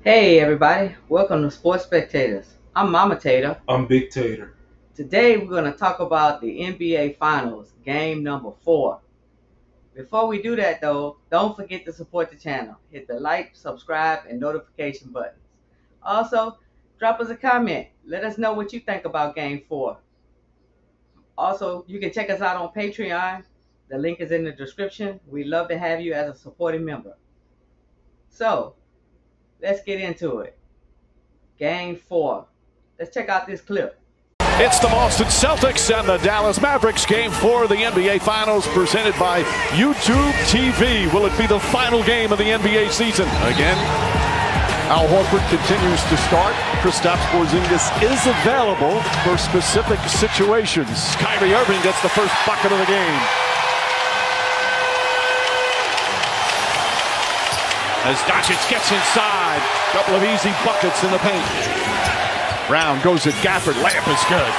Hey everybody, welcome to Sports Spectators. I'm Mama Tater. I'm Big Tater. Today we're going to talk about the NBA Finals, game number 4. Before we do that though, don't forget to support the channel. Hit the like, subscribe, and notification buttons. Also, drop us a comment. Let us know what you think about game 4. Also, you can check us out on Patreon. The link is in the description. We'd love to have you as a supporting member. So, let's get into it. Game 4. Let's check out this clip. It's the Boston Celtics and the Dallas Mavericks, game 4 of the NBA Finals, presented by YouTube TV. Will it be the final game of the NBA season? Again, Al Horford continues to start. Kristaps Porzingis is available for specific situations. Kyrie Irving gets the first bucket of the game. As Doncic gets inside, couple of easy buckets in the paint. Brown goes at Gafford. Layup is good.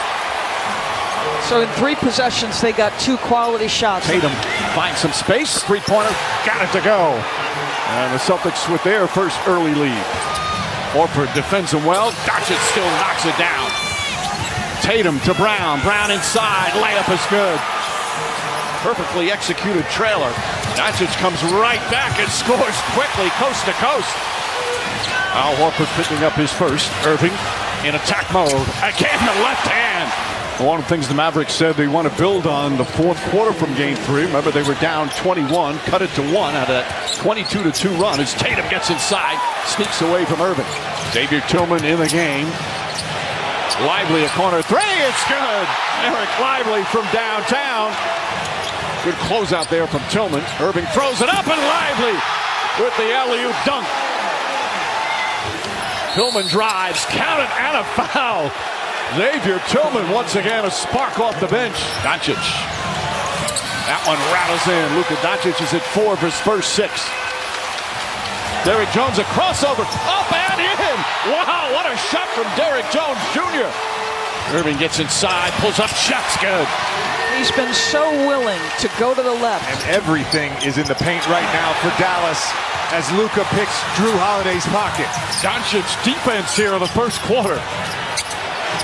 So in 3 possessions, they got 2 quality shots. Tatum finds some space. Three-pointer. Got it to go. And the Celtics with their first early lead. Horford defends him well. Doncic still knocks it down. Tatum to Brown. Brown inside. Layup is good. Perfectly executed trailer. Doncic comes right back and scores quickly, coast to coast. Al Horford picking up his first. Irving in attack mode. Again, the left hand. One of the things the Mavericks said they want to build on the fourth quarter from game 3. Remember, they were down 21, cut it to 1 out of that 22-2 run as Tatum gets inside, sneaks away from Irving. Xavier Tillman in the game. Lively, a corner 3, it's good. Eric Lively from downtown. Good closeout there from Tillman. Irving throws it up and Lively with the alley-oop dunk. Tillman drives, count it, and a foul. Xavier Tillman once again a spark off the bench. Doncic. That one rattles in. Luka Doncic is at 4 of his first 6. Derrick Jones a crossover. Up and in. Wow, what a shot from Derrick Jones Jr. Irving gets inside, pulls up, shot's good. He's been so willing to go to the left. And everything is in the paint right now for Dallas as Luka picks Drew Holiday's pocket. Doncic defense here in the first quarter.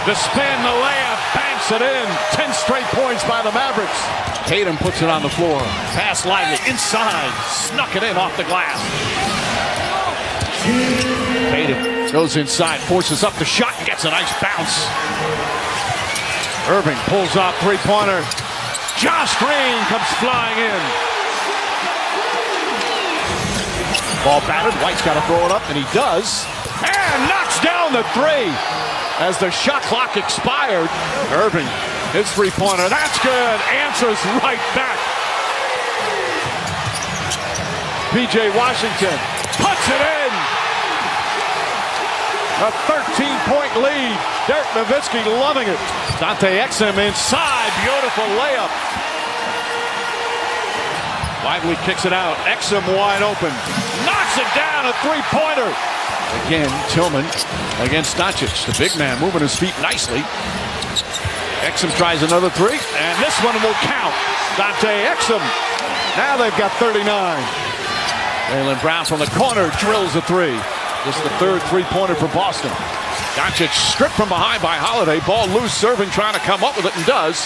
The spin, the layup, banks it in. 10 straight points by the Mavericks. Tatum puts it on the floor. Pass Lively inside. Snuck it in off the glass. Tatum goes inside, forces up the shot, and gets a nice bounce. Irving pulls off three-pointer. Josh Green comes flying in. Ball batted. White's got to throw it up, and he does. And knocks down the 3 as the shot clock expired. Irving, his three-pointer. That's good. Answers right back. P.J. Washington puts it in. A 13-point lead. Dirk Nowitzki loving it. Dante Exum inside. Beautiful layup. Lively kicks it out. Exum wide open. Knocks it down. A three-pointer. Again, Tillman against Doncic. The big man moving his feet nicely. Exum tries another 3. And this one will count. Dante Exum. Now they've got 39. Jaylen Brown from the corner drills a 3. Just the third three-pointer for Boston. Doncic stripped from behind by Holiday. Ball loose, serving, trying to come up with it, and does.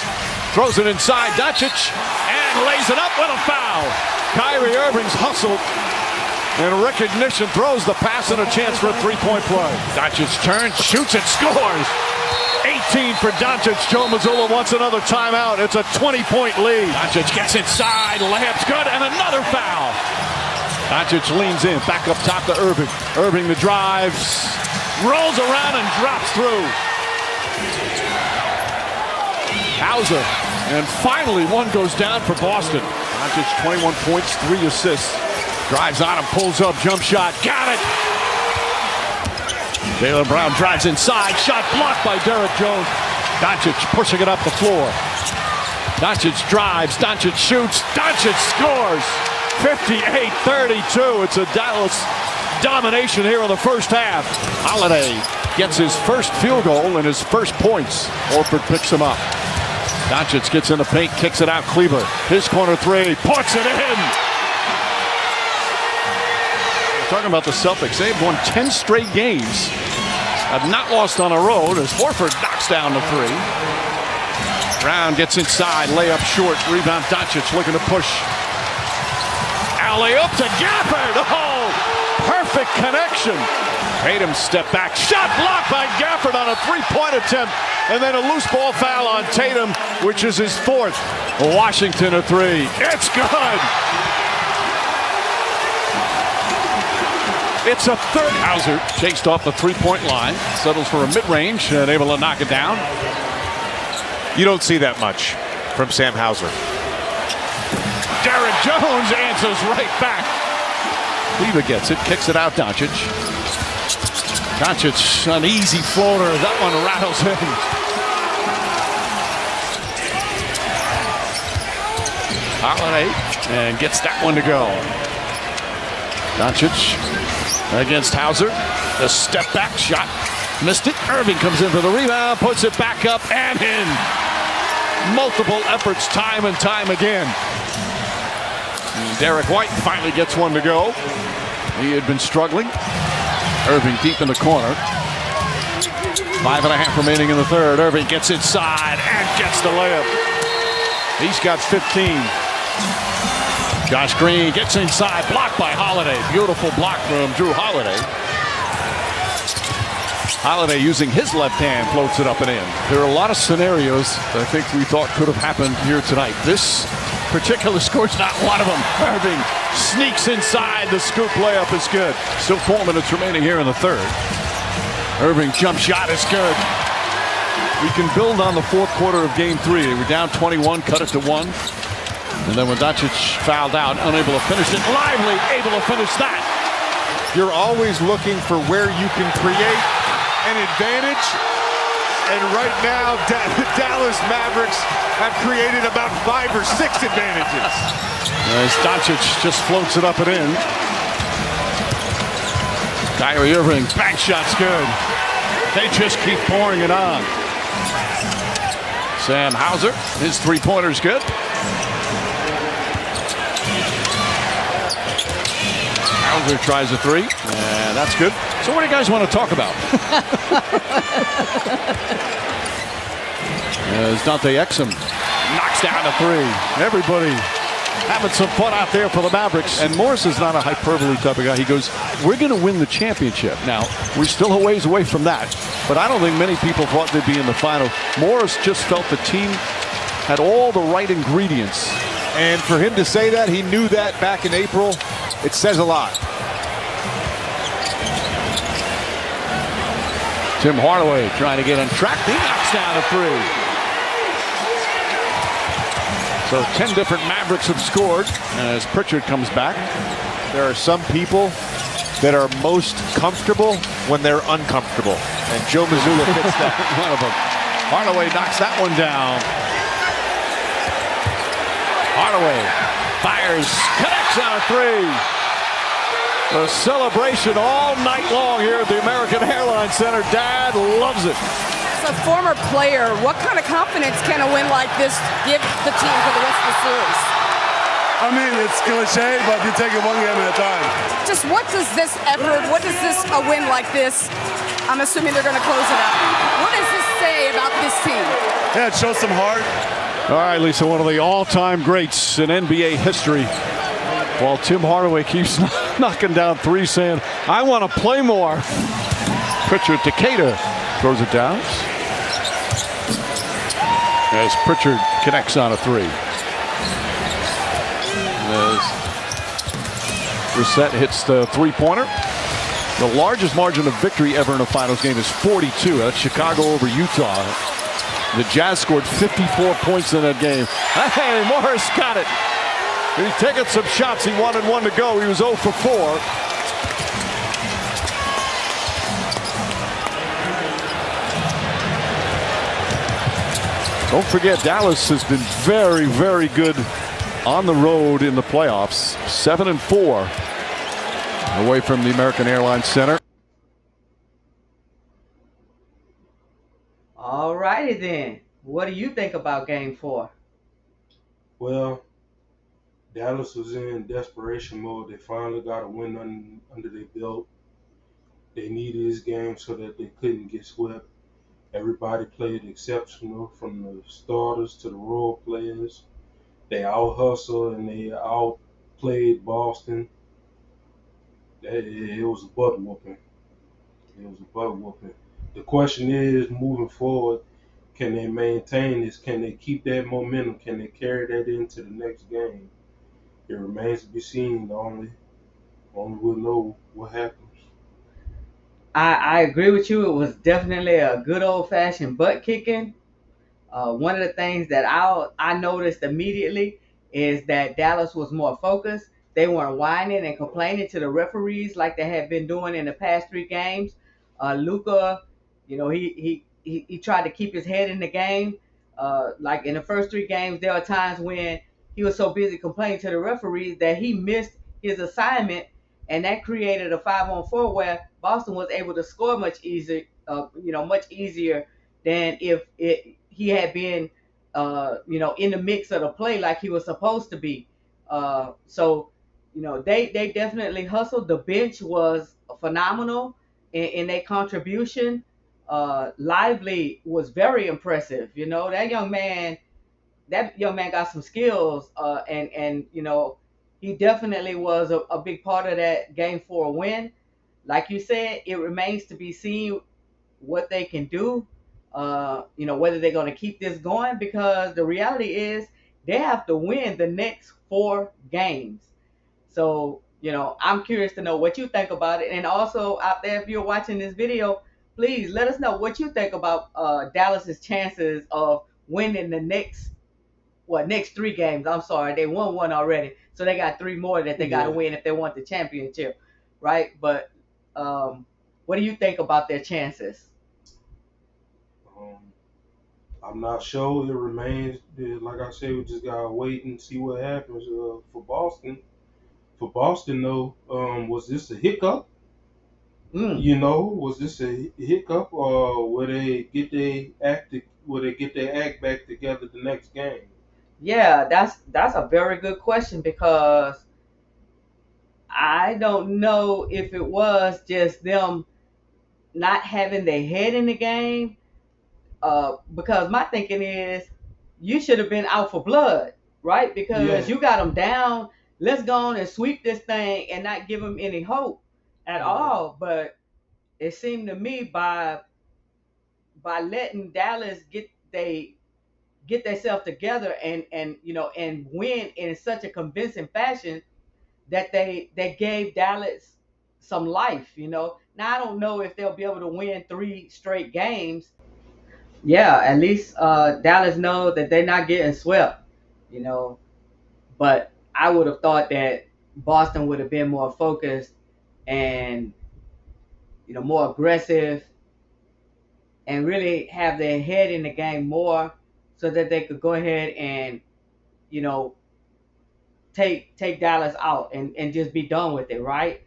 Throws it inside. Doncic and lays it up with a foul. Kyrie Irving's hustled. And recognition throws the pass and a chance for a three-point play. Doncic turns, shoots, and scores. 18 for Doncic. Joe Mazzulla wants another timeout. It's a 20-point lead. Doncic gets inside. Layup's good, and another foul. Doncic leans in, back up top to Irving. Irving the drives, rolls around and drops through. Hauser, and finally one goes down for Boston. Doncic 21 points, 3 assists. Drives on him, pulls up, jump shot, got it. Jaylen Brown drives inside, shot blocked by Derrick Jones. Doncic pushing it up the floor. Doncic drives, Doncic shoots, Doncic scores. 58-32. It's a Dallas domination here in the first half. Holiday gets his first field goal and his first points. Horford picks him up. Doncic gets in the paint, kicks it out. Kleber, his corner 3, puts it in. talking about the Celtics. They've won 10 straight games. Have not lost on the road as Horford knocks down the three. Brown gets inside, layup short, rebound Doncic looking to push. Alley up to Gafford. Oh, perfect connection. Tatum step back, shot blocked by Gafford on a three-point attempt, and then a loose ball foul on Tatum, which is his fourth. Washington a three. It's good. It's a third. Hauser chased off the three-point line, settles for a mid-range and able to knock it down. You don't see that much from Sam Hauser. Derek Jones answers right back. Cleva gets it, kicks it out Doncic. Doncic, an easy floater. That one rattles in. Holiday and gets that one to go. Doncic against Hauser. The step back shot. Missed it. Irving comes in for the rebound, puts it back up and in. Multiple efforts time and time again. And Derek White finally gets one to go. He had been struggling. Irving deep in the corner. 5.5 remaining in the third. Irving gets inside and gets the layup. He's got 15. Josh Green gets inside, blocked by Holiday. Beautiful block from Drew Holiday. Holiday using his left hand floats it up and in. There are a lot of scenarios that I think we thought could have happened here tonight. This particular score is not one of them. Irving sneaks inside. The scoop layup is good. Still 4 minutes remaining here in the third. Irving jump shot is good. We can build on the fourth quarter of game 3. They were down 21, cut it to 1. And then when Doncic fouled out, unable to finish it, Lively able to finish that. You're always looking for where you can create an advantage. And right now, Dallas Mavericks have created about 5 or 6 advantages. As Doncic just floats it up and in. Kyrie Irving, bank shot's good. They just keep pouring it on. Sam Hauser, his three-pointer's good. Hauser tries a three, and that's good. So what do you guys want to talk about? As Dante Exum knocks down a three. Everybody having some fun out there for the Mavericks. And Morris is not a hyperbole type of guy. He goes, we're going to win the championship. Now, we're still a ways away from that, but I don't think many people thought they'd be in the final. Morris just felt the team had all the right ingredients. And for him to say that, he knew that back in April, it says a lot. Tim Hardaway trying to get on track. He knocks down a three. So 10 different Mavericks have scored as Pritchard comes back. There are some people that are most comfortable when they're uncomfortable. And Joe Mazzulla fits that. One of them. Hardaway knocks that one down. Hardaway fires, connects on a three. A celebration all night long here at the American Airlines Center. Dad loves it. As a former player, what kind of confidence can a win like this give the team for the rest of the series? I mean, it's cliche, but you take it one game at a time. Just what does this effort, what does this, a win like this, I'm assuming they're going to close it out. What does this say about this team? Yeah, it shows some heart. All right, Lisa, one of the all-time greats in NBA history. While Tim Hardaway keeps knocking down threes, saying, I want to play more. Pritchard to Cater. Throws it down. As Pritchard connects on a three. As Brissett hits the three-pointer. The largest margin of victory ever in a finals game is 42. That's Chicago over Utah. The Jazz scored 54 points in that game. Hey, Morris got it. He's taking some shots. He wanted one to go. He was 0 for 4. Don't forget, Dallas has been very, very good on the road in the playoffs. 7-4 away from the American Airlines Center. All righty then. What do you think about Game 4? Well, Dallas was in desperation mode. They finally got a win under their belt. They needed this game so that they couldn't get swept. Everybody played exceptional, from the starters to the role players. They out hustled and they outplayed Boston. It was a butt whooping. It was a butt whooping. The question is, moving forward, can they maintain this? Can they keep that momentum? Can they carry that into the next game? It remains to be seen. Only we'll know what happens. I agree with you. It was definitely a good old fashioned butt kicking. One of the things that I noticed immediately is that Dallas was more focused. They weren't whining and complaining to the referees like they had been doing in the past 3 games. Luka, he tried to keep his head in the game. Like in the first 3 games, there are times when he was so busy complaining to the referees that he missed his assignment, and that created a 5-on-4 where Boston was able to score much easier. Much easier than if he had been, in the mix of the play like he was supposed to be. They definitely hustled. The bench was phenomenal in their contribution. Lively was very impressive. That young man got some skills, and he definitely was a big part of that Game 4 win. Like you said, it remains to be seen what they can do. Whether they're going to keep this going, because the reality is they have to win the next 4 games. So, I'm curious to know what you think about it. And also out there, if you're watching this video, please let us know what you think about Dallas's chances of winning the next 3 games. I'm sorry, they won 1 already, so they got 3 more that they got to win if they want the championship, right? But what do you think about their chances? I'm not sure. It remains, like I said, we just gotta wait and see what happens for Boston. For Boston, though, was this a hiccup? Was this a hiccup, or will they get their act back together the next game? Yeah, that's a very good question, because I don't know if it was just them not having their head in the game. Because my thinking is, you should have been out for blood, right? Because you got them down. Let's go on and sweep this thing and not give them any hope at all. But it seemed to me by letting Dallas get themselves together and win in such a convincing fashion, that they gave Dallas some life. Now I don't know if they'll be able to win 3 straight games. Yeah, at least Dallas knows that they're not getting swept, But I would have thought that Boston would have been more focused and, more aggressive, and really have their head in the game more, so that they could go ahead and, take Dallas out and just be done with it, right?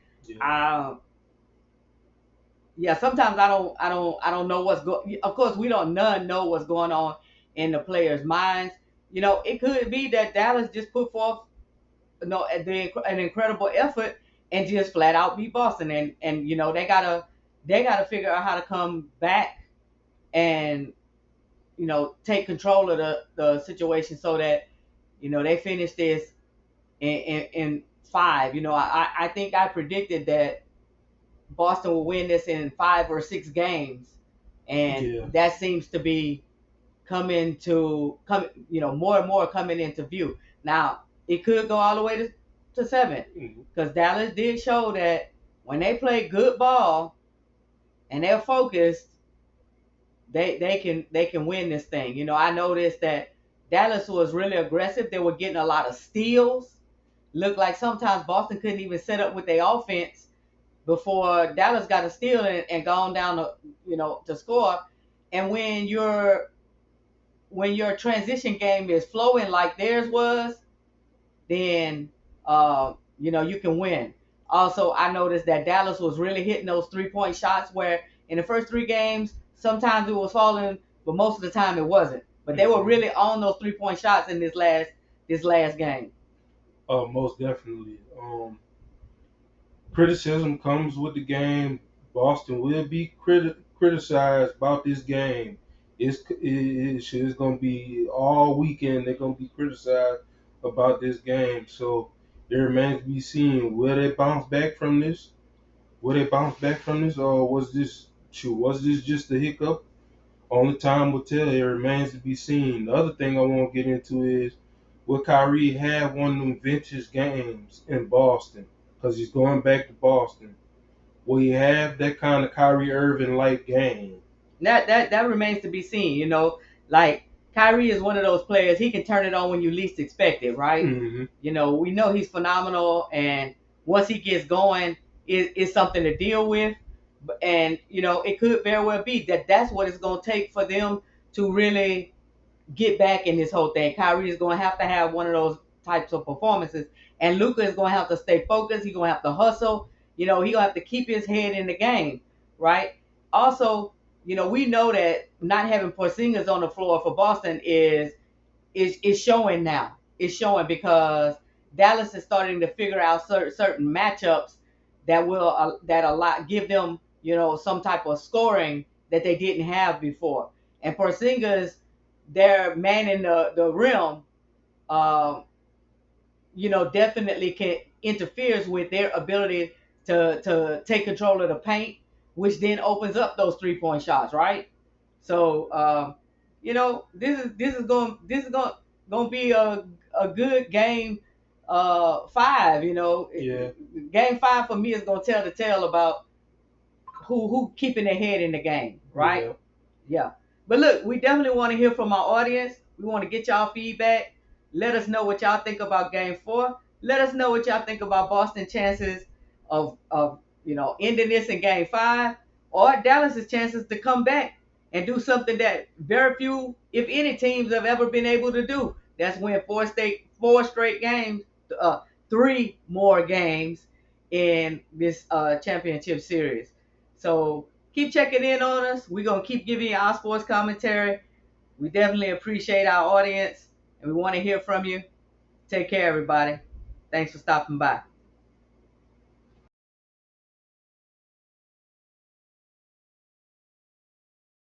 Sometimes I don't know what's going. Of course, we don't know what's going on in the players' minds. It could be that Dallas just put forth, an incredible effort and just flat out beat Boston, and they gotta figure out how to come back and take control of the situation, so that they finish this in 5. I think I predicted that Boston will win this in 5 or 6 games, and that seems to be more and more coming into view. Now it could go all the way to 7, because Dallas did show that when they play good ball and they're focused, they can win this thing. I noticed that Dallas was really aggressive. They were getting a lot of steals. Looked like sometimes Boston couldn't even set up with their offense before Dallas got a steal and gone down to score. And when your transition game is flowing like theirs was, then you can win. Also, I noticed that Dallas was really hitting those 3-point shots, where in the first 3 games sometimes it was falling, but most of the time it wasn't. But they were really on those 3-point shots in this last game. Most definitely. Criticism comes with the game. Boston will be criticized about this game. It's going to be all weekend. They're going to be criticized about this game. So it remains to be seen. Will they bounce back from this? Or was this just a hiccup? Only time will tell. It remains to be seen. The other thing I want to get into is, will Kyrie have one of them vintage games in Boston? Because he's going back to Boston. Will he have that kind of Kyrie Irving-like game? That remains to be seen. You know, like Kyrie is one of those players. He can turn it on when you least expect it, right? Mm-hmm. You know, we know he's phenomenal, and once he gets going, it's something to deal with. And you know, it could very well be that that's what it's going to take for them to really get back in this whole thing. Kyrie is going to have one of those types of performances, and Luka is going to have to stay focused. He's going to have to hustle. You know, he's going to have to keep his head in the game, right? Also, you know, we know that not having Porzingis on the floor for Boston is showing now. It's showing because Dallas is starting to figure out certain matchups that will give them, you know, some type of scoring that they didn't have before. And Porzingis, their man in the rim, you know, definitely interferes with their ability to take control of the paint, which then opens up those 3-point shots, right? So, you know, this is going to be a good game 5. You know, Yeah. Game 5 for me is going to tell the tale about who keeping their head in the game, right? Yeah. But look, we definitely want to hear from our audience. We want to get y'all feedback. Let us know what y'all think about Game 4. Let us know what y'all think about Boston's chances of you know, ending this in Game 5, or Dallas's chances to come back and do something that very few, if any, teams have ever been able to do. That's win 4 straight games, 3 more games in this championship series. So keep checking in on us. We're going to keep giving you our sports commentary. We definitely appreciate our audience, and we want to hear from you. Take care, everybody. Thanks for stopping by.